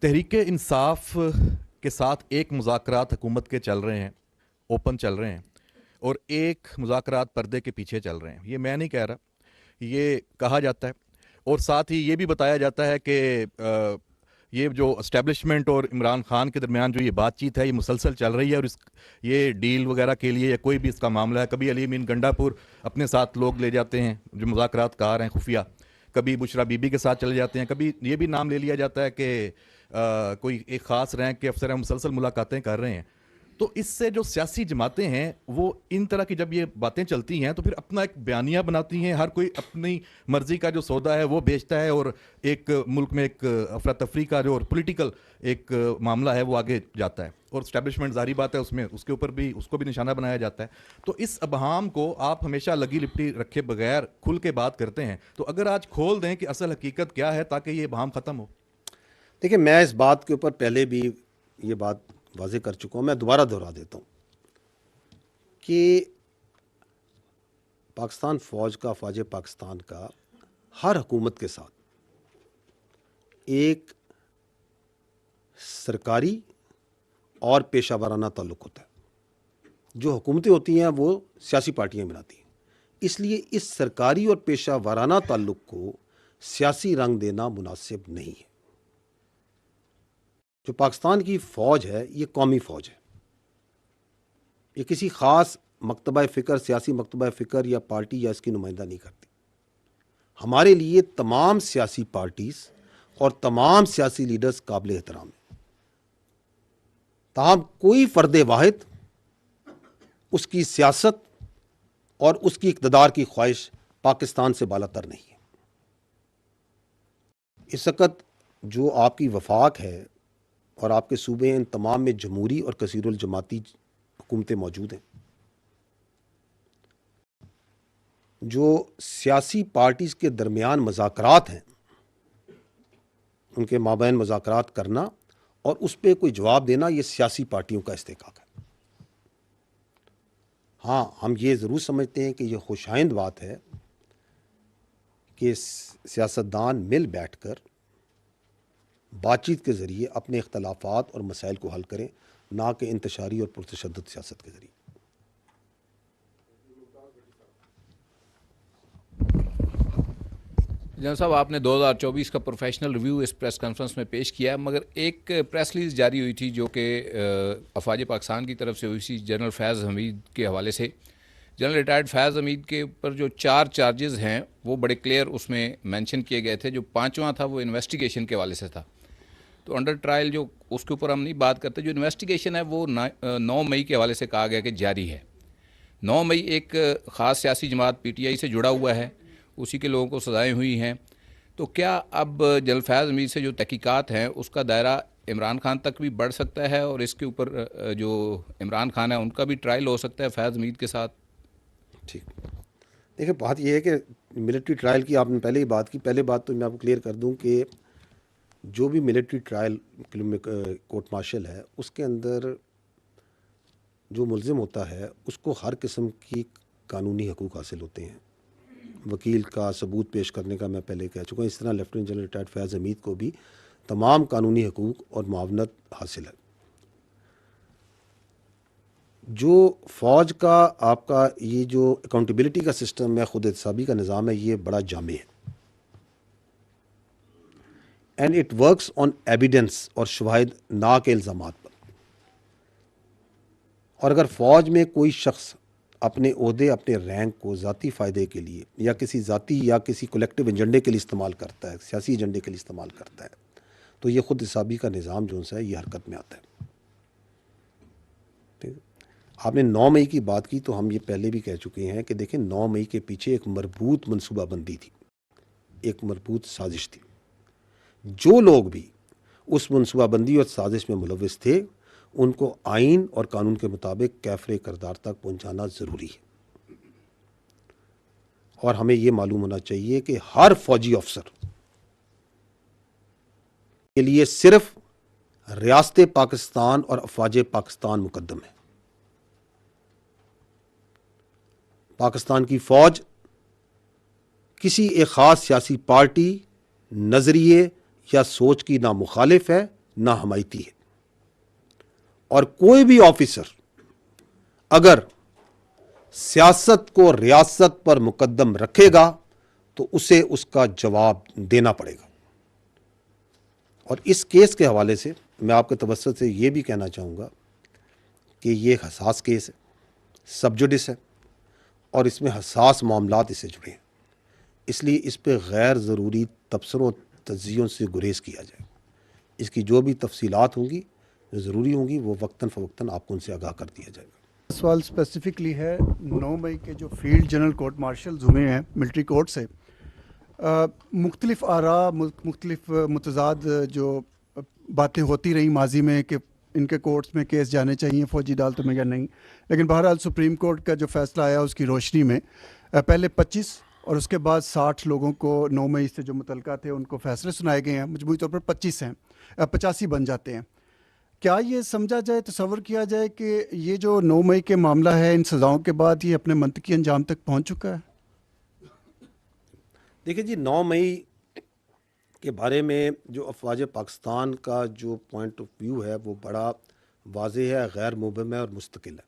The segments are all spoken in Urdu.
تحریک انصاف کے ساتھ ایک مذاکرات حکومت کے چل رہے ہیں، اوپن چل رہے ہیں، اور ایک مذاکرات پردے کے پیچھے چل رہے ہیں. یہ میں نہیں کہہ رہا، یہ کہا جاتا ہے. اور ساتھ ہی یہ بھی بتایا جاتا ہے کہ یہ جو اسٹیبلشمنٹ اور عمران خان کے درمیان جو یہ بات چیت ہے یہ مسلسل چل رہی ہے، اور یہ ڈیل وغیرہ کے لیے یا کوئی بھی اس کا معاملہ ہے، کبھی علی امین گنڈا پور اپنے ساتھ لوگ لے جاتے ہیں جو مذاکرات کار ہیں خفیہ، کبھی بشرا بی بی کے ساتھ چلے جاتے ہیں، کبھی یہ بھی نام لے لیا جاتا ہے کہ کوئی ایک خاص رینک کے افسر ہیں مسلسل ملاقاتیں کر رہے ہیں. تو اس سے جو سیاسی جماعتیں ہیں وہ ان طرح کی جب یہ باتیں چلتی ہیں تو پھر اپنا ایک بیانیہ بناتی ہیں، ہر کوئی اپنی مرضی کا جو سودا ہے وہ بیچتا ہے، اور ایک ملک میں ایک افراتفری کا جو پولیٹیکل ایک معاملہ ہے وہ آگے جاتا ہے. اور اسٹیبلشمنٹ ظاہری بات ہے اس میں اس کے اوپر بھی اس کو بھی نشانہ بنایا جاتا ہے. تو اس ابہام کو آپ ہمیشہ لگی لپٹی رکھے بغیر کھل کے بات کرتے ہیں، تو اگر آج کھول دیں کہ اصل حقیقت کیا ہے تاکہ یہ ابہام ختم ہو. دیکھیں، میں اس بات کے اوپر پہلے بھی یہ بات واضح کر چکا ہوں، میں دوبارہ دہرا دیتا ہوں کہ پاکستان فوج کا، افواج پاکستان کا ہر حکومت کے ساتھ ایک سرکاری اور پیشہ ورانہ تعلق ہوتا ہے. جو حکومتیں ہوتی ہیں وہ سیاسی پارٹیاں بناتی ہیں، اس لیے اس سرکاری اور پیشہ ورانہ تعلق کو سیاسی رنگ دینا مناسب نہیں ہے. جو پاکستان کی فوج ہے یہ قومی فوج ہے، یہ کسی خاص مکتبہ فکر، سیاسی مکتبہ فکر یا پارٹی یا اس کی نمائندہ نہیں کرتی. ہمارے لیے تمام سیاسی پارٹیز اور تمام سیاسی لیڈرز قابل احترام ہیں، تاہم کوئی فرد واحد اس کی سیاست اور اس کی اقتدار کی خواہش پاکستان سے بالا تر نہیں ہے. اس وقت جو آپ کی وفاق ہے اور آپ کے صوبے ان تمام میں جمہوری اور کثیر الجماعتی حکومتیں موجود ہیں. جو سیاسی پارٹیز کے درمیان مذاکرات ہیں ان کے مابین مذاکرات کرنا اور اس پہ کوئی جواب دینا یہ سیاسی پارٹیوں کا استحقاق ہے. ہاں، ہم یہ ضرور سمجھتے ہیں کہ یہ خوشائند بات ہے کہ سیاستدان مل بیٹھ کر بات چیت کے ذریعے اپنے اختلافات اور مسائل کو حل کریں، نہ کہ انتشاری اور پرتشدد سیاست کے ذریعے. جناب صاحب، آپ نے 2024 کا پروفیشنل ریویو اس پریس کانفرنس میں پیش کیا، مگر ایک پریس ریلیز جاری ہوئی تھی جو کہ افواج پاکستان کی طرف سے ہوئی تھی جنرل فیض حمید کے حوالے سے. جنرل ریٹائرڈ فیض حمید کے اوپر جو 4 چارجز ہیں وہ بڑے کلیئر اس میں مینشن کیے گئے تھے. جو 5واں تھا وہ انویسٹیگیشن کے حوالے سے تھا. تو انڈر ٹرائل جو اس کے اوپر ہم نہیں بات کرتے، جو انویسٹیگیشن ہے وہ 9 مئی کے حوالے سے کہا گیا کہ جاری ہے. 9 مئی ایک خاص سیاسی جماعت پی ٹی آئی سے جڑا ہوا ہے، اسی کے لوگوں کو سزائیں ہوئی ہیں. تو کیا اب جنرل فیض حمید سے جو تحقیقات ہیں اس کا دائرہ عمران خان تک بھی بڑھ سکتا ہے، اور اس کے اوپر جو عمران خان ہے ان کا بھی ٹرائل ہو سکتا ہے فیض حمید کے ساتھ؟ ٹھیک، دیکھیں بات یہ ہے کہ ملٹری ٹرائل کی آپ نے پہلے ہی بات کی. پہلے بات تو میں آپ کو کلیئر کر دوں کہ جو بھی ملٹری ٹرائل کورٹ مارشل ہے اس کے اندر جو ملزم ہوتا ہے اس کو ہر قسم کی قانونی حقوق حاصل ہوتے ہیں. وکیل کا ثبوت پیش کرنے کا میں پہلے کہہ چکا ہوں، اس طرح لیفٹیننٹ جنرل ریٹائرڈ فیض حمید کو بھی تمام قانونی حقوق اور معاونت حاصل ہے. جو فوج کا آپ کا یہ جو اکاؤنٹیبلٹی کا سسٹم ہے، خود احتسابی کا نظام ہے، یہ بڑا جامع ہے. And it works on evidence اور شواہد نہ کے الزامات پر. اور اگر فوج میں کوئی شخص اپنے عہدے، اپنے رینک کو ذاتی فائدے کے لیے یا کسی ذاتی یا کسی کولیکٹیو ایجنڈے کے لیے استعمال کرتا ہے، سیاسی ایجنڈے کے لیے استعمال کرتا ہے، تو یہ خود احتسابی کا نظام جو ہے یہ حرکت میں آتا ہے. آپ نے 9 مئی کی بات کی تو ہم یہ پہلے بھی کہہ چکے ہیں کہ دیکھیں 9 مئی کے پیچھے ایک مربوط منصوبہ بندی تھی، ایک مربوط سازش تھی. جو لوگ بھی اس منصوبہ بندی اور سازش میں ملوث تھے ان کو آئین اور قانون کے مطابق کیفر کردار تک پہنچانا ضروری ہے. اور ہمیں یہ معلوم ہونا چاہیے کہ ہر فوجی افسر کے لیے صرف ریاست پاکستان اور افواج پاکستان مقدم ہے. پاکستان کی فوج کسی ایک خاص سیاسی پارٹی، نظریے یا سوچ کی نہ مخالف ہے نا حمایتی ہے، اور کوئی بھی آفیسر اگر سیاست کو ریاست پر مقدم رکھے گا تو اسے اس کا جواب دینا پڑے گا۔ اور اس کیس کے حوالے سے میں آپ کے توسط سے یہ بھی کہنا چاہوں گا کہ یہ ایک حساس کیس ہے، سب جوڈس ہے، اور اس میں حساس معاملات اس سے جڑے ہیں، اس لیے اس پہ غیر ضروری تبصروں تجزیوں سے گریز کیا جائے۔ اس کی جو بھی تفصیلات ہوں گی جو ضروری ہوں گی وہ وقتاً فوقتاً آپ کو ان سے آگاہ کر دیا جائے گا۔ سوال اسپیسیفکلی ہے 9 مئی کے جو فیلڈ جنرل کورٹ مارشلز ہوئے ہیں ملٹری کورٹ سے، مختلف آراء، مختلف متضاد جو باتیں ہوتی رہیں ماضی میں کہ ان کے کورٹس میں کیس جانے چاہیے فوجی عدالتوں میں یا نہیں، لیکن بہرحال سپریم کورٹ کا جو فیصلہ آیا اس کی روشنی میں پہلے 25 اور اس کے بعد 60 لوگوں کو 9 مئی سے جو متعلقہ تھے ان کو فیصلے سنائے گئے ہیں، مجموعی طور پر 25 ہیں، 85 بن جاتے ہیں۔ کیا یہ سمجھا جائے، تصور کیا جائے کہ یہ جو 9 مئی کے معاملہ ہے ان سزاؤں کے بعد یہ اپنے منطقی انجام تک پہنچ چکا ہے؟ دیکھیں جی، 9 مئی کے بارے میں جو افواج پاکستان کا جو پوائنٹ آف ویو ہے وہ بڑا واضح ہے، غیر مبہم ہے اور مستقل ہے،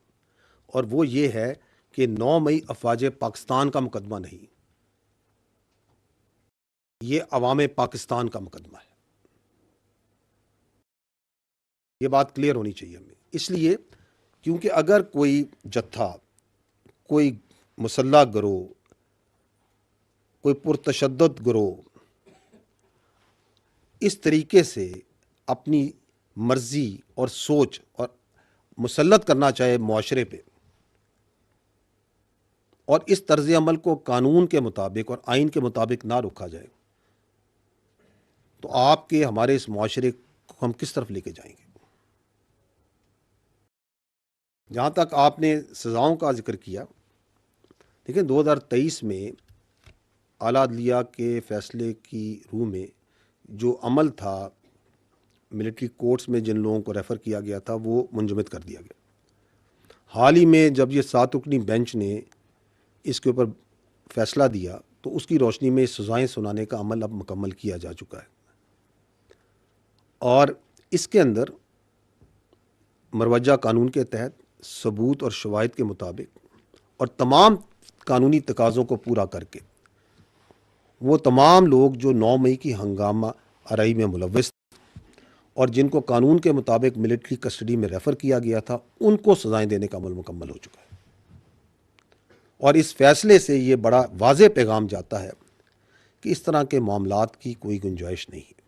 اور وہ یہ ہے کہ 9 مئی افواج پاکستان کا مقدمہ نہیں، یہ عوام پاکستان کا مقدمہ ہے۔ یہ بات کلیئر ہونی چاہیے ہمیں، اس لیے کیونکہ اگر کوئی جتھا، کوئی مسلح گروہ، کوئی پرتشدد گروہ اس طریقے سے اپنی مرضی اور سوچ اور مسلط کرنا چاہے معاشرے پہ، اور اس طرز عمل کو قانون کے مطابق اور آئین کے مطابق نہ روکا جائے، تو آپ کے ہمارے اس معاشرے کو ہم کس طرف لے کے جائیں گے؟ جہاں تک آپ نے سزاؤں کا ذکر کیا، دیکھیں 2023 میں اعلیٰ عدلیہ کے فیصلے کی روح میں جو عمل تھا ملٹری کورٹس میں جن لوگوں کو ریفر کیا گیا تھا وہ منجمد کر دیا گیا۔ حال ہی میں جب یہ 7 رکنی بینچ نے اس کے اوپر فیصلہ دیا تو اس کی روشنی میں سزائیں سنانے کا عمل اب مکمل کیا جا چکا ہے، اور اس کے اندر مروجہ قانون کے تحت ثبوت اور شواہد کے مطابق اور تمام قانونی تقاضوں کو پورا کر کے وہ تمام لوگ جو 9 مئی کی ہنگامہ آرائی میں ملوث اور جن کو قانون کے مطابق ملٹری کسٹڈی میں ریفر کیا گیا تھا ان کو سزائیں دینے کا عمل مکمل ہو چکا ہے، اور اس فیصلے سے یہ بڑا واضح پیغام جاتا ہے کہ اس طرح کے معاملات کی کوئی گنجائش نہیں ہے،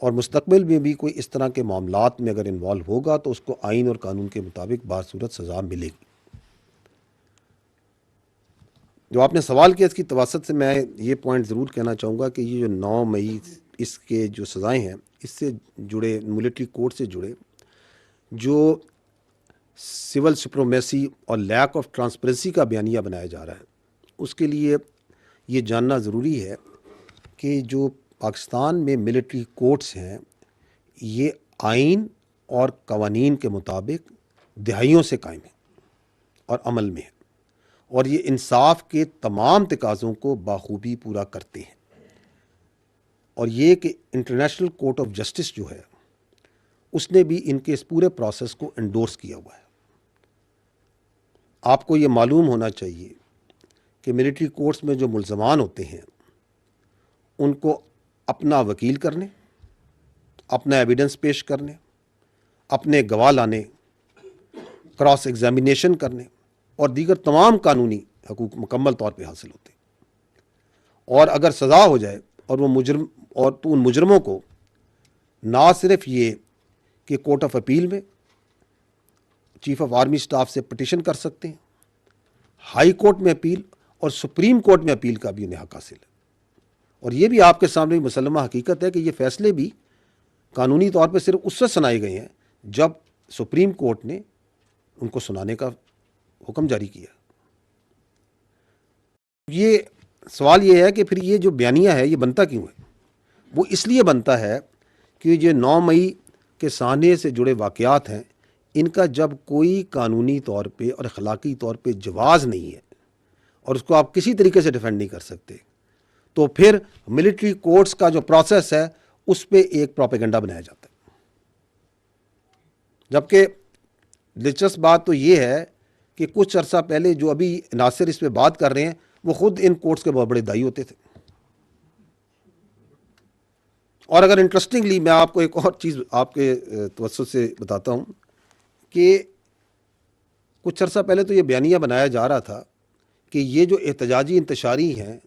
اور مستقبل میں بھی کوئی اس طرح کے معاملات میں اگر انوالو ہوگا تو اس کو آئین اور قانون کے مطابق باصورت سزا ملے گی۔ جو آپ نے سوال کیا اس کی تواسط سے میں یہ پوائنٹ ضرور کہنا چاہوں گا کہ یہ جو 9 مئی اس کے جو سزائیں ہیں اس سے جڑے ملٹری کورٹ سے جڑے جو سول سپریمیسی اور لیک آف ٹرانسپیرنسی کا بیانیہ بنایا جا رہا ہے، اس کے لیے یہ جاننا ضروری ہے کہ جو پاکستان میں ملٹری کورٹس ہیں یہ آئین اور قوانین کے مطابق دہائیوں سے قائم ہیں اور عمل میں ہیں، اور یہ انصاف کے تمام تقاضوں کو بخوبی پورا کرتے ہیں، اور یہ کہ انٹرنیشنل کورٹ آف جسٹس جو ہے اس نے بھی ان کے اس پورے پروسیس کو انڈورس کیا ہوا ہے۔ آپ کو یہ معلوم ہونا چاہیے کہ ملٹری کورٹس میں جو ملزمان ہوتے ہیں ان کو اپنا وکیل کرنے، اپنا ایویڈنس پیش کرنے، اپنے گواہ لانے، کراس ایگزامینیشن کرنے اور دیگر تمام قانونی حقوق مکمل طور پہ حاصل ہوتے ہیں، اور اگر سزا ہو جائے اور وہ مجرم اور تو ان مجرموں کو نہ صرف یہ کہ کورٹ آف اپیل میں چیف آف آرمی سٹاف سے پٹیشن کر سکتے ہیں، ہائی کورٹ میں اپیل اور سپریم کورٹ میں اپیل کا بھی انہیں حق حاصل ہے، اور یہ بھی آپ کے سامنے مسلمہ حقیقت ہے کہ یہ فیصلے بھی قانونی طور پہ صرف اس سے سنائے گئے ہیں جب سپریم کورٹ نے ان کو سنانے کا حکم جاری کیا۔ یہ سوال یہ ہے کہ پھر یہ جو بیانیہ ہے یہ بنتا کیوں ہے؟ وہ اس لیے بنتا ہے کہ یہ 9 مئی کے سانحے سے جڑے واقعات ہیں، ان کا جب کوئی قانونی طور پہ اور اخلاقی طور پہ جواز نہیں ہے اور اس کو آپ کسی طریقے سے ڈیفینڈ نہیں کر سکتے، تو پھر ملٹری کورٹس کا جو پروسیس ہے اس پہ ایک پروپیگنڈا بنایا جاتا ہے. جبکہ دلچسپ بات تو یہ ہے کہ کچھ عرصہ پہلے جو ابھی ناصر اس پہ بات کر رہے ہیں وہ خود ان کورٹس کے بہت بڑے دائی ہوتے تھے. اور اگر انٹرسٹنگلی میں آپ کو ایک اور چیز آپ کے توسط سے بتاتا ہوں کہ کچھ عرصہ پہلے تو یہ بیانیہ بنایا جا رہا تھا کہ یہ جو احتجاجی انتشاری ہیں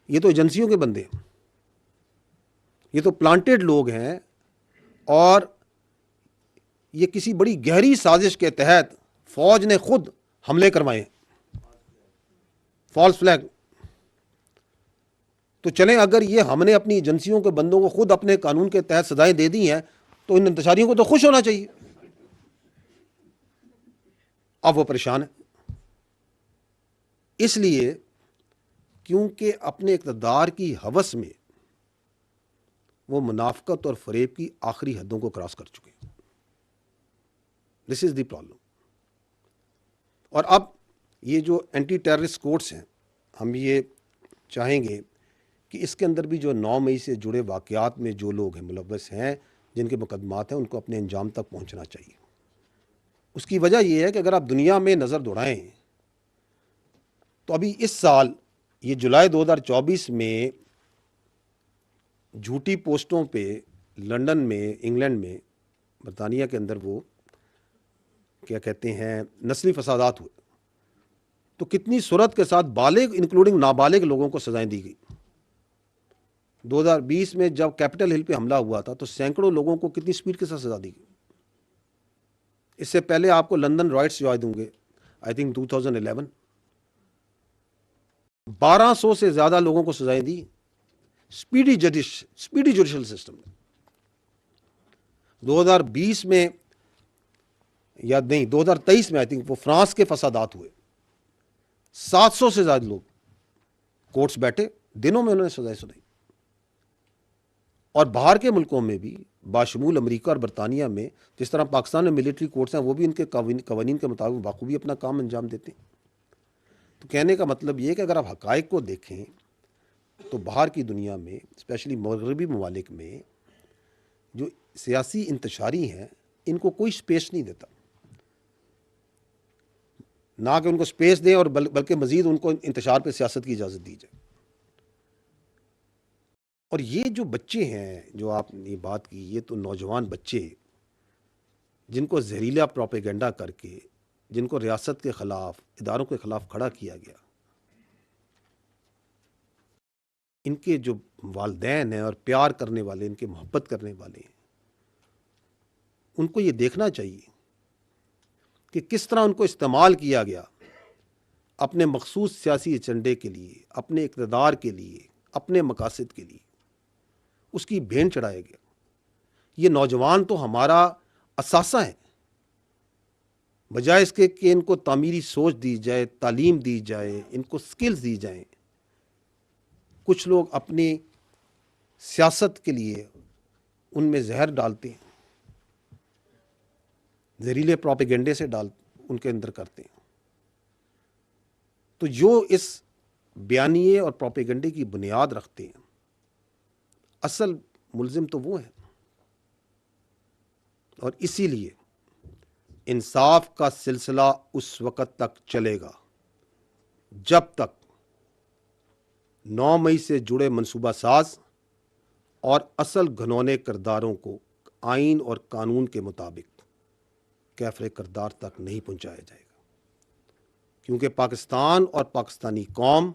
یہ تو ایجنسیوں کے بندے ہیں, یہ تو پلانٹڈ لوگ ہیں, اور یہ کسی بڑی گہری سازش کے تحت فوج نے خود حملے کروائے ہیں, فالس فلیگ. تو چلیں اگر یہ ہم نے اپنی ایجنسیوں کے بندوں کو خود اپنے قانون کے تحت سزائیں دے دی ہیں تو ان انتشاریوں کو تو خوش ہونا چاہیے. اب وہ پریشان ہے اس لیے کیونکہ اپنے اقتدار کی ہوس میں وہ منافقت اور فریب کی آخری حدوں کو کراس کر چکے ہیں. دس از دی پرابلم. اور اب یہ جو اینٹی ٹیررسٹ کورٹس ہیں, ہم یہ چاہیں گے کہ اس کے اندر بھی جو 9 مئی سے جڑے واقعات میں جو لوگ ہیں ملوث ہیں, جن کے مقدمات ہیں, ان کو اپنے انجام تک پہنچنا چاہیے. اس کی وجہ یہ ہے کہ اگر آپ دنیا میں نظر دوڑائیں تو ابھی اس سال یہ جولائی 2024 میں جھوٹی پوسٹوں پہ لندن میں, انگلینڈ میں, برطانیہ کے اندر وہ کیا کہتے ہیں نسلی فسادات ہوئے, تو کتنی سرعت کے ساتھ بالغ انکلوڈنگ نابالغ لوگوں کو سزائیں دی گئی. 2020 میں جب کیپٹل ہل پہ حملہ ہوا تھا تو سینکڑوں لوگوں کو کتنی سپیڈ کے ساتھ سزا دی گئی. اس سے پہلے آپ کو لندن رائٹس یاد ہوں گے, آئی تھنک 2011 1200 سے زیادہ لوگوں کو سزائیں دی سپیڈی جوڈیشل سسٹم میں. 2020 میں یا نہیں 2023 میں آئی تھنک وہ فرانس کے فسادات ہوئے, 700 سے زیادہ لوگ کورٹس بیٹھے, دنوں میں انہوں نے سزائیں سنائی. اور باہر کے ملکوں میں بھی باشمول امریکہ اور برطانیہ میں جس طرح پاکستان میں ملٹری کورٹس ہیں وہ بھی ان کے قوانین کے مطابق بخوبی اپنا کام انجام دیتے ہیں. تو کہنے کا مطلب یہ ہے کہ اگر آپ حقائق کو دیکھیں تو باہر کی دنیا میں اسپیشلی مغربی ممالک میں جو سیاسی انتشاری ہیں ان کو کوئی سپیس نہیں دیتا, نہ کہ ان کو سپیس دیں اور بلکہ مزید ان کو انتشار پہ سیاست کی اجازت دی جائے. اور یہ جو بچے ہیں جو آپ نے بات کی, یہ تو نوجوان بچے جن کو زہریلا پروپیگنڈا کر کے, جن کو ریاست کے خلاف, اداروں کے خلاف کھڑا کیا گیا, ان کے جو والدین ہیں اور پیار کرنے والے, ان کے محبت کرنے والے ہیں, ان کو یہ دیکھنا چاہیے کہ کس طرح ان کو استعمال کیا گیا اپنے مخصوص سیاسی ایجنڈے کے لیے, اپنے اقتدار کے لیے, اپنے مقاصد کے لیے, اس کی بھین چڑھایا گیا. یہ نوجوان تو ہمارا اثاثہ ہیں, بجائے اس کے کہ ان کو تعمیری سوچ دی جائے, تعلیم دی جائے, ان کو سکلز دی جائیں, کچھ لوگ اپنی سیاست کے لیے ان میں زہر ڈالتے ہیں, زہریلے پروپیگنڈے سے ان کے اندر کرتے ہیں. تو جو اس بیانیے اور پروپیگنڈے کی بنیاد رکھتے ہیں اصل ملزم تو وہ ہیں. اور اسی لیے انصاف کا سلسلہ اس وقت تک چلے گا جب تک 9 مئی سے جڑے منصوبہ ساز اور اصل گھنونے کرداروں کو آئین اور قانون کے مطابق کیفر کردار تک نہیں پہنچایا جائے گا, کیونکہ پاکستان اور پاکستانی قوم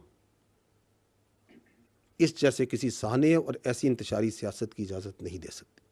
اس جیسے کسی سہانے اور ایسی انتشاری سیاست کی اجازت نہیں دے سکتی.